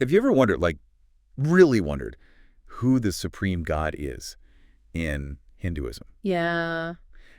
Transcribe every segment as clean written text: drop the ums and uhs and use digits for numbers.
Have you ever wondered, like, really wondered, who the supreme god is in Hinduism? Yeah.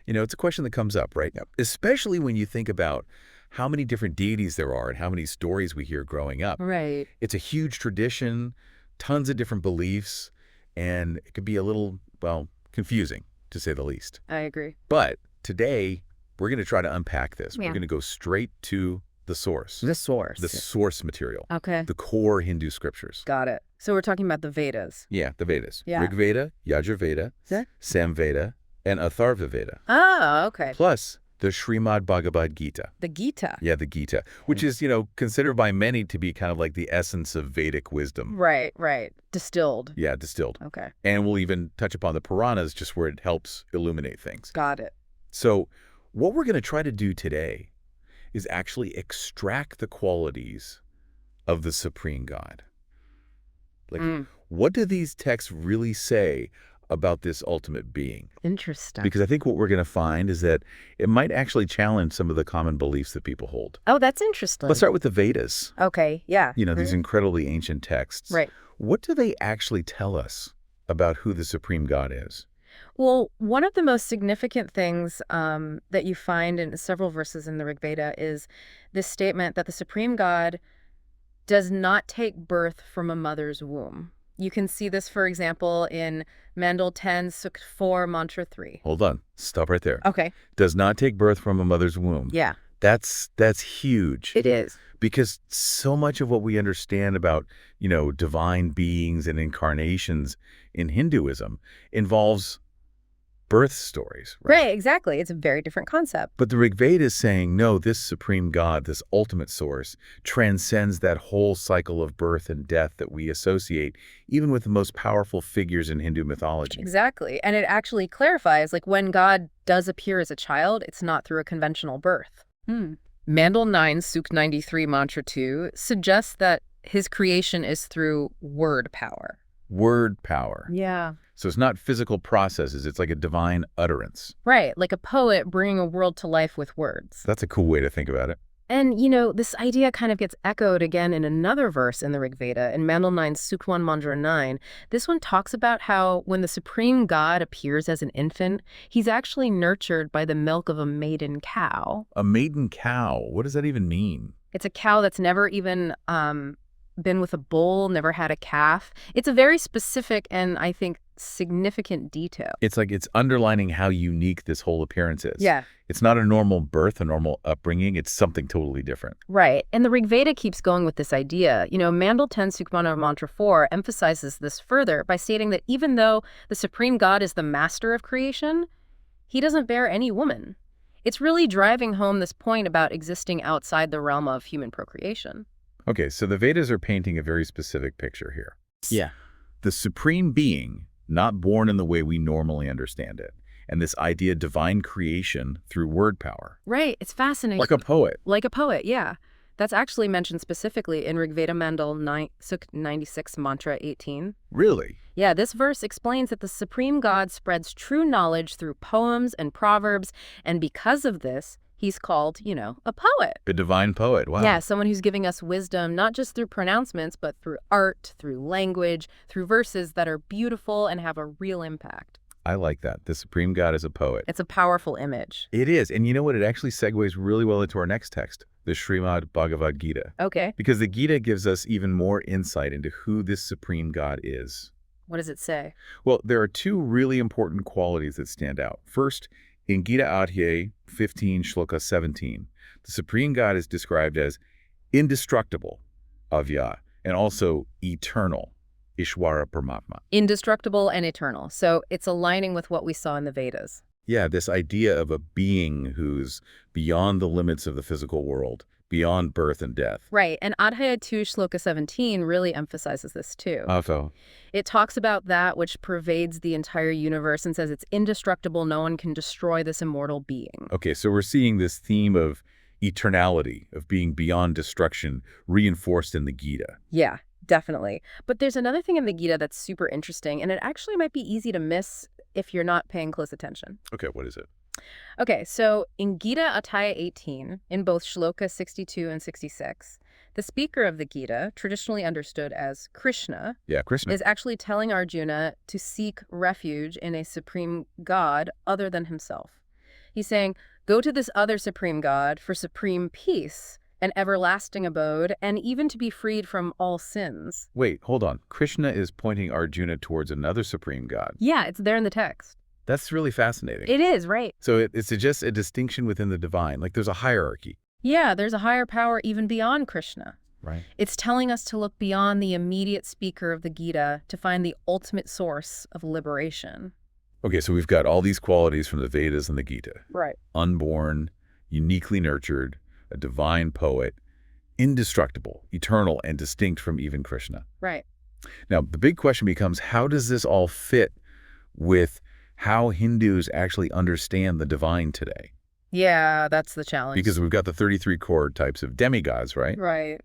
It's a question that comes up, right? Yep. Especially when you think about how many different deities there are and how many stories we hear growing up. Right. It's a huge tradition, tons of different beliefs, and it can be a little, well, confusing, to say the least. I agree. But today, we're going to try to unpack this. Yeah. We're going to go straight to the source. The source. The source material. Okay. The core Hindu scriptures. Got it. So we're talking about the Vedas. Yeah, the Vedas. Yeah. Rig Veda, Yajur Veda, Yeah. Samveda, and Atharva Veda. Oh, okay. Plus the Srimad Bhagavad Gita. The Gita. Yeah, the Gita, which is, considered by many to be kind of like the essence of Vedic wisdom. Right, right. Distilled. Yeah, distilled. Okay. And we'll even touch upon the Puranas, just where it helps illuminate things. Got it. So what we're going to try to do today is actually extract the qualities of the Supreme God. Like, what do these texts really say about this ultimate being? Interesting. Because I think what we're going to find is that it might actually challenge some of the common beliefs that people hold. Oh, that's interesting. Let's start with the Vedas. Okay, yeah. These incredibly ancient texts. Right. What do they actually tell us about who the Supreme God is? Well, one of the most significant things that you find in several verses in the Rig Veda is this statement that the Supreme God does not take birth from a mother's womb. You can see this, for example, in Mandal 10, Sukh 4, Mantra 3. Hold on. Stop right there. Okay. Does not take birth from a mother's womb. Yeah. That's huge. It is. Because so much of what we understand about, divine beings and incarnations in Hinduism involves birth stories. Right, exactly. It's a very different concept. But the Rig Veda is saying, no, this supreme God, this ultimate source, transcends that whole cycle of birth and death that we associate, even with the most powerful figures in Hindu mythology. Exactly. And it actually clarifies, like, when God does appear as a child, it's not through a conventional birth. Mandal 9, Sukh 93, Mantra 2 suggests that his creation is through word power. Word power. Yeah. So it's not physical processes. It's like a divine utterance. Right, like a poet bringing a world to life with words. That's a cool way to think about it. And, this idea kind of gets echoed again in another verse in the Rig Veda, in Mandal 9, Sukh 1, Mantra 9. This one talks about how when the Supreme God appears as an infant, he's actually nurtured by the milk of a maiden cow. A maiden cow? What does that even mean? It's a cow that's never even been with a bull, never had a calf. It's a very specific and, I think, significant detail. It's like it's underlining how unique this whole appearance is. Yeah. It's not a normal birth, a normal upbringing. It's something totally different. Right. And the Rig Veda keeps going with this idea. Mandal 10 Sukmana Mantra 4 emphasizes this further by stating that even though the Supreme God is the master of creation, he doesn't bear any woman. It's really driving home this point about existing outside the realm of human procreation. Okay, so the Vedas are painting a very specific picture here. Yeah. The supreme being, not born in the way we normally understand it, and this idea of divine creation through word power. Right. It's fascinating. Like a poet. Like a poet, yeah. That's actually mentioned specifically in Rig Veda Mandal 9, Sukh 96, Mantra 18. Really? Yeah, this verse explains that the Supreme God spreads true knowledge through poems and proverbs, and because of this, he's called, a poet. A divine poet, wow. Yeah, someone who's giving us wisdom, not just through pronouncements, but through art, through language, through verses that are beautiful and have a real impact. I like that. The supreme God is a poet. It's a powerful image. It is. And you know what? It actually segues really well into our next text, the Srimad Bhagavad Gita. Okay. Because the Gita gives us even more insight into who this supreme God is. What does it say? Well, there are two really important qualities that stand out. First, in Gita Adhyay 15, Shloka 17, the Supreme God is described as indestructible, Avya, and also eternal, Ishwara Paramatma. Indestructible and eternal. So it's aligning with what we saw in the Vedas. Yeah, this idea of a being who's beyond the limits of the physical world, beyond birth and death. Right, and Adhyaya 2, Shloka 17 really emphasizes this too. Also, It talks about that which pervades the entire universe and says it's indestructible, no one can destroy this immortal being. okay, so we're seeing this theme of eternality, of being beyond destruction, reinforced in the Gita. Yeah, definitely. But there's another thing in the Gita that's super interesting, and it actually might be easy to miss if you're not paying close attention. Okay, what is it? Okay, so in Gita Adhyaya 18, in both Shloka 62 and 66, The speaker of the Gita, traditionally understood as Krishna, Yeah, Krishna. is actually telling Arjuna to seek refuge in a supreme god other than himself. He's saying, go to this other supreme god for supreme peace, an everlasting abode, and even to be freed from all sins. Wait, hold on. Krishna is pointing Arjuna towards another supreme god. Yeah, it's there in the text. That's really fascinating. It is, right? So it suggests a distinction within the divine, like there's a hierarchy. Yeah, there's a higher power even beyond Krishna. Right. It's telling us to look beyond the immediate speaker of the Gita to find the ultimate source of liberation. Okay, so we've got all these qualities from the Vedas and the Gita. Right. Unborn, uniquely nurtured, a divine poet, indestructible, eternal, and distinct from even Krishna. Right. Now, the big question becomes, how does this all fit with how Hindus actually understand the divine today? Yeah, that's the challenge. Because we've got the 33 core types of demigods, right? Right.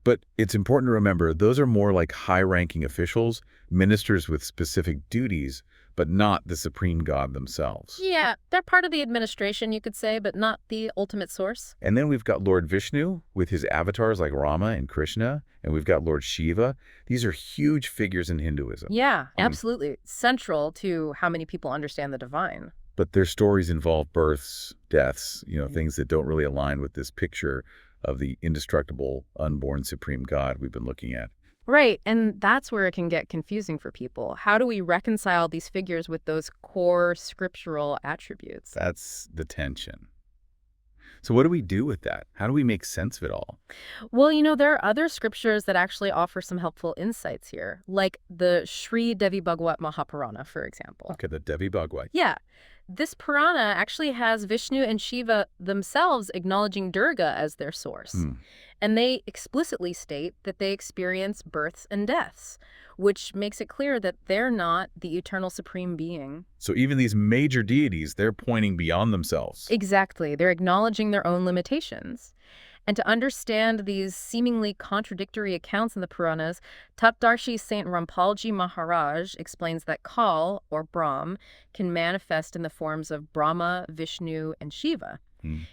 But it's important to remember those are more like high-ranking officials, ministers with specific duties, but not the supreme god themselves. Yeah, they're part of the administration, you could say, but not the ultimate source. And then we've got Lord Vishnu with his avatars like Rama and Krishna, and we've got Lord Shiva. These are huge figures in Hinduism. Yeah, absolutely. Central to how many people understand the divine. But their stories involve births, deaths, things that don't really align with this picture of the indestructible, unborn supreme god we've been looking at. Right, and that's where it can get confusing for people. How do we reconcile these figures with those core scriptural attributes? That's the tension. So what do we do with that? How do we make sense of it all? Well, there are other scriptures that actually offer some helpful insights here, like the Sri Devi Bhagwat Mahapurana, for example. Okay, the Devi Bhagwat. Yeah. This Purana actually has Vishnu and Shiva themselves acknowledging Durga as their source. And they explicitly state that they experience births and deaths, which makes it clear that they're not the eternal supreme being. So even these major deities, they're pointing beyond themselves. Exactly. They're acknowledging their own limitations. And to understand these seemingly contradictory accounts in the Puranas, Tapdarshi Saint Rampalji Maharaj explains that Kal, or Brahm, can manifest in the forms of Brahma, Vishnu, and Shiva.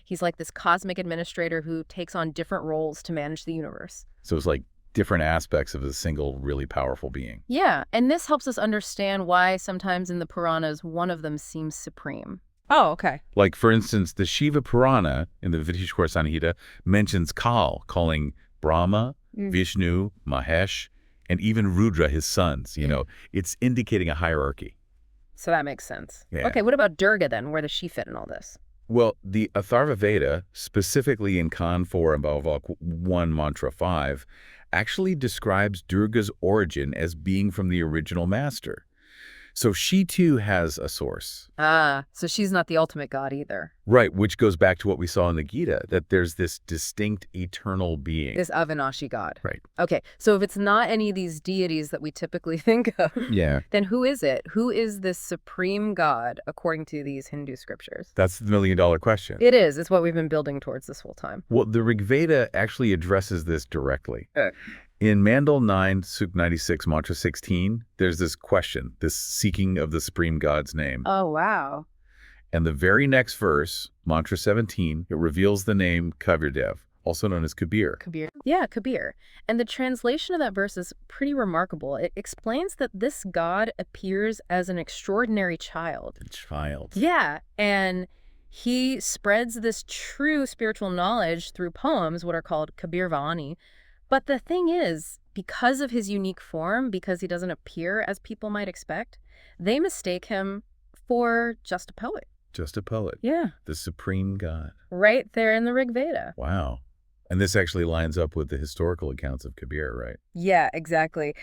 He's like this cosmic administrator who takes on different roles to manage the universe. So it's like different aspects of a single really powerful being. Yeah, and this helps us understand why sometimes in the Puranas one of them seems supreme. Oh, okay. Like, for instance, the Shiva Purana in the Vitishkor Sanhita mentions Kal, calling Brahma, Vishnu, Mahesh, and even Rudra his sons. It's indicating a hierarchy. So that makes sense. Yeah. Okay, what about Durga then? Where does she fit in all this? Well, the Atharva Veda, specifically in Kan 4 and Bhavak 1 Mantra 5, actually describes Durga's origin as being from the original master. So she too has a source. Ah, so she's not the ultimate god either. Right, which goes back to what we saw in the Gita, that there's this distinct eternal being. This Avinashi god. Right. Okay, so if it's not any of these deities that we typically think of, Yeah. then who is it? Who is this supreme god according to these Hindu scriptures? That's the million-dollar question. It is. It's what we've been building towards this whole time. Well, the Rig Veda actually addresses this directly. In Mandal 9, Suk 96, Mantra 16, there's this question, this seeking of the Supreme God's name. Oh, wow. And the very next verse, Mantra 17, it reveals the name Kabirdev, also known as Kabir. Kabir. Yeah, Kabir. And the translation of that verse is pretty remarkable. It explains that this god appears as an extraordinary child. A child. Yeah, and he spreads this true spiritual knowledge through poems, what are called Kabir Vani. But the thing is, because of his unique form, because he doesn't appear as people might expect, they mistake him for just a poet. Just a poet. Yeah. The Supreme God. Right there in the Rig Veda. Wow. And this actually lines up with the historical accounts of Kabir, right? Yeah, exactly.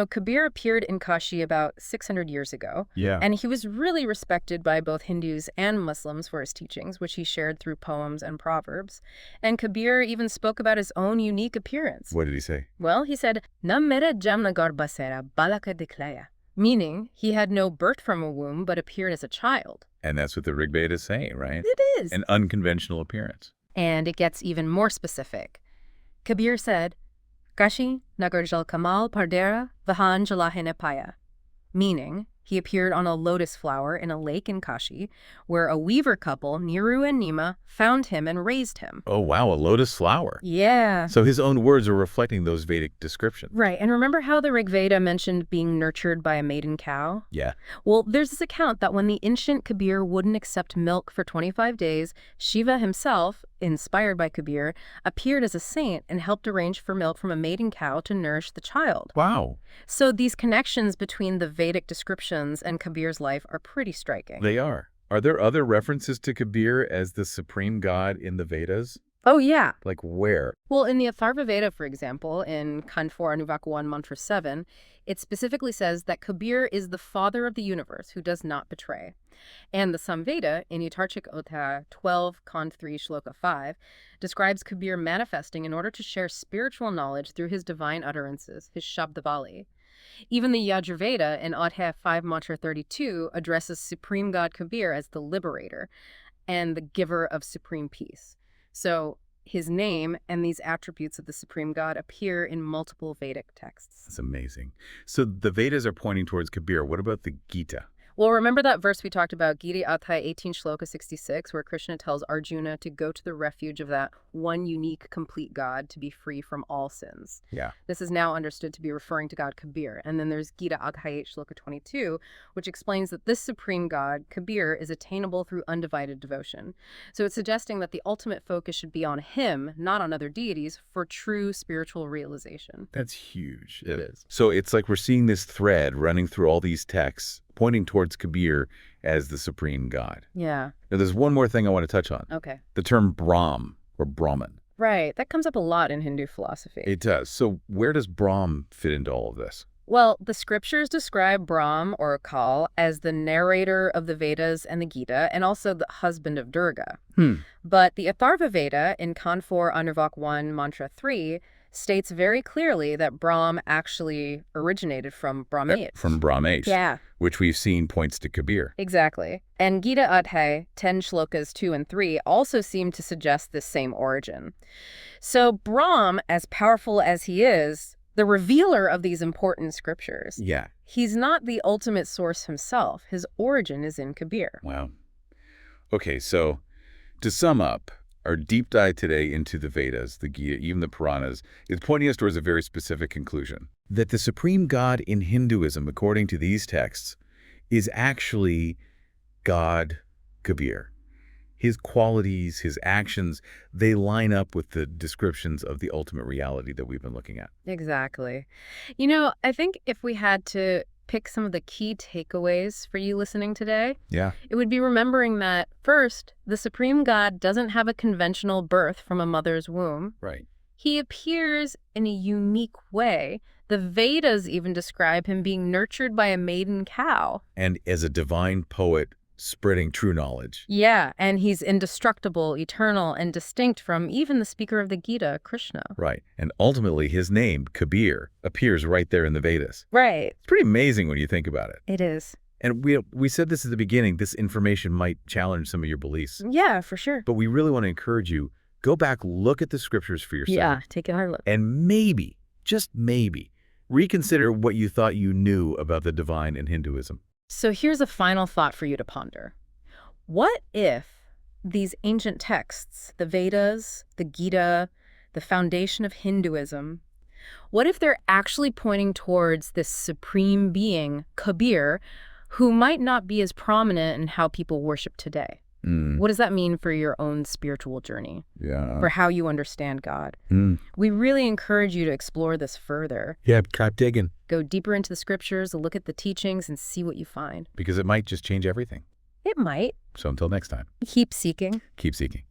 Kabir appeared in Kashi about 600 years ago. Yeah. And he was really respected by both Hindus and Muslims for his teachings, which he shared through poems and proverbs. And Kabir even spoke about his own unique appearance. What did he say? Well, he said, "Na mere jamna garbasera balaka diklaya," meaning he had no birth from a womb but appeared as a child. And that's what the Rig Veda is saying, right? It is. An unconventional appearance. And it gets even more specific. Kabir said, Kashi Nagarjal Kamal Pardera Vahan Jalahine Paya, meaning He appeared on a lotus flower in a lake in Kashi, where a weaver couple, Niru and Nima, found him and raised him. Oh, wow, a lotus flower. Yeah. So his own words are reflecting those Vedic descriptions. Right, and remember how the Rig Veda mentioned being nurtured by a maiden cow? Yeah. Well, there's this account that when the ancient Kabir wouldn't accept milk for 25 days, Shiva himself, inspired by Kabir, appeared as a saint and helped arrange for milk from a maiden cow to nourish the child. Wow. So these connections between the Vedic descriptions and Kabir's life are pretty striking. They are. Are there other references to Kabir as the supreme god in the Vedas? Oh, yeah. Like where? Well, in the Atharva Veda, for example, in Kand 4 Anuvak 1, Mantra 7, it specifically says that Kabir is the father of the universe who does not betray. And the Samveda, in Yatarchik Ota 12, Kand 3, Shloka 5, describes Kabir manifesting in order to share spiritual knowledge through his divine utterances, his Shabdavali. Even the Yajurveda in Adhya 5, Mantra 32 addresses Supreme God Kabir as the liberator and the giver of supreme peace. So his name and these attributes of the supreme God appear in multiple Vedic texts. That's amazing. So the Vedas are pointing towards Kabir. What about the Gita? Well, remember that verse we talked about, Gita Adhyaya 18 Shloka 66, where Krishna tells Arjuna to go to the refuge of that one unique, complete God to be free from all sins. Yeah. This is now understood to be referring to God Kabir. And then there's Gita Adhyaya 8 Shloka 22, which explains that this supreme God, Kabir, is attainable through undivided devotion. So it's suggesting that the ultimate focus should be on him, not on other deities, for true spiritual realization. That's huge. It is. So it's like we're seeing this thread running through all these texts, pointing towards Kabir as the supreme god. Yeah. Now, there's one more thing I want to touch on. Okay. The term Brahm or Brahman. Right. That comes up a lot in Hindu philosophy. It does. So where does Brahm fit into all of this? Well, the scriptures describe Brahm, or Kal, as the narrator of the Vedas and the Gita, and also the husband of Durga. But the Atharva Veda, in Kand 4 Anurvak 1, Mantra 3, states very clearly that Brahm actually originated from Brahmates. From Brahmates. Yeah. Which we've seen points to Kabir. Exactly. And Gita Adhyaya 10 Shlokas 2 and 3 also seem to suggest this same origin. So Brahm, as powerful as he is, the revealer of these important scriptures, Yeah. he's not the ultimate source himself. His origin is in Kabir. Wow. Okay, so to sum up, our deep dive today into the Vedas, the Gita, even the Puranas, is pointing us towards a very specific conclusion. That the supreme god in Hinduism, according to these texts, is actually God Kabir. His qualities, his actions, they line up with the descriptions of the ultimate reality that we've been looking at. Exactly. You know, I think if we had to pick some of the key takeaways for you listening today, Yeah. it would be remembering that, first, the supreme God doesn't have a conventional birth from a mother's womb. Right. He appears in a unique way. The Vedas even describe him being nurtured by a maiden cow. And as a divine poet spreading true knowledge. Yeah, and he's indestructible, eternal, and distinct from even the speaker of the Gita, Krishna. Right. And ultimately, his name, Kabir, appears right there in the Vedas. Right. It's pretty amazing when you think about it. It is. And we said this at the beginning, this information might challenge some of your beliefs. Yeah, for sure. But we really want to encourage you, go back, look at the scriptures for yourself. Yeah, take a hard look. And maybe, just maybe, reconsider what you thought you knew about the divine in Hinduism. So here's a final thought for you to ponder. What if these ancient texts, the Vedas, the Gita, the foundation of Hinduism, what if they're actually pointing towards this supreme being, Kabir, who might not be as prominent in how people worship today? What does that mean for your own spiritual journey? Yeah. For how you understand God? We really encourage you to explore this further. Yeah, keep digging. Go deeper into the scriptures, look at the teachings, and see what you find. Because it might just change everything. It might. So until next time, Keep seeking. keep seeking.